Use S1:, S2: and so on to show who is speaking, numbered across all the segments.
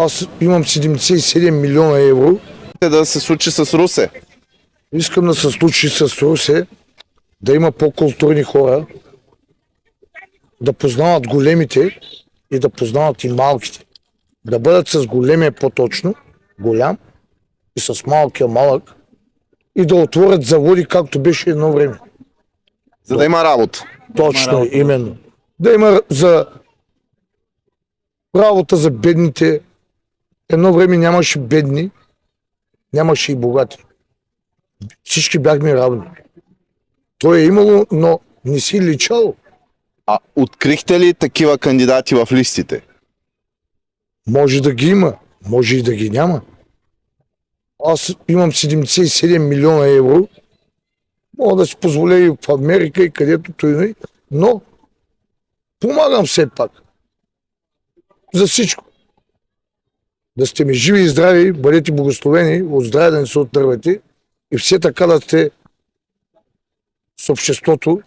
S1: Аз имам 77 милиона евро.
S2: Да се случи с Русе.
S1: Искам да се случи с Русе, да има по-културни хора, да познават големите и да познават и малките. Да бъдат с големия по-точно, голям, и с малкия малък, и да отворят заводи, както беше едно време.
S2: За да има работа.
S1: Точно, именно. Да има за работа за бедните. Едно време нямаше бедни, нямаше и богати. Всички бяхме равни. То е имало, но не си личало.
S2: А открихте ли такива кандидати в листите?
S1: Може да ги има, може и да ги няма. Аз имам 77 милиона евро. Мога да си позволя и в Америка, и където той, но помагам все пак. За всичко. Да сте ми живи и здрави, бъдете благословени, от здраве да не се отървете и все така да сте с обществото,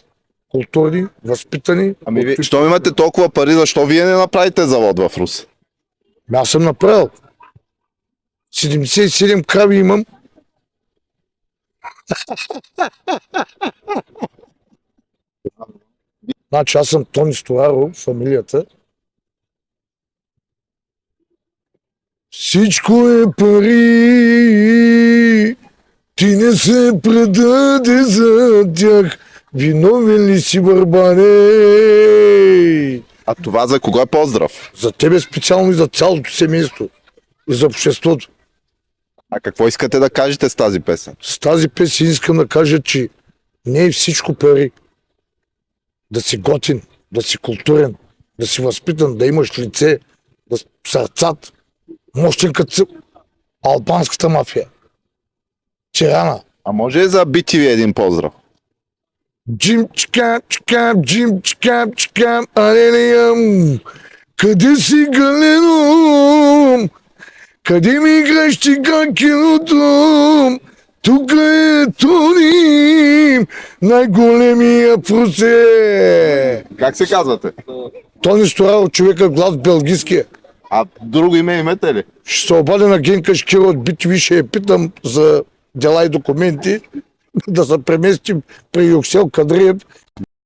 S1: културни, възпитани.
S2: Ами щом имате толкова пари, защо вие не направите завод в Русе?
S1: Аз съм направил. 77 крави имам. Значи аз съм Тони Стораро, фамилията. Всичко е пари, ти не се предаде за тях, виновен ли си, Барбане?
S2: А това за кого е поздрав?
S1: За тебе специално и за цялото семейство и за обществото.
S2: А какво искате да кажете с тази песен?
S1: С тази песен искам да кажа, че не е всичко пари. Да си готин, да си културен, да си възпитан, да имаш лице, да сърцат, мощен като албанската мафия. Тирана.
S2: А може и за BTV един поздрав?
S1: Джим чикам, чикам, джим чикам, чикам, алелиям. Къде си, Галено? Къде ми играеш чиканкиното? Тук е Тони, най-големия в Русе.
S2: Как се казвате?
S1: Тони Стораро, човека глас белгийския.
S2: А друго име имате ли?
S1: Ще се обадя на Генка Шкира от BTV, ще я питам за дела и документи, да се преместим при Юксел Кадриев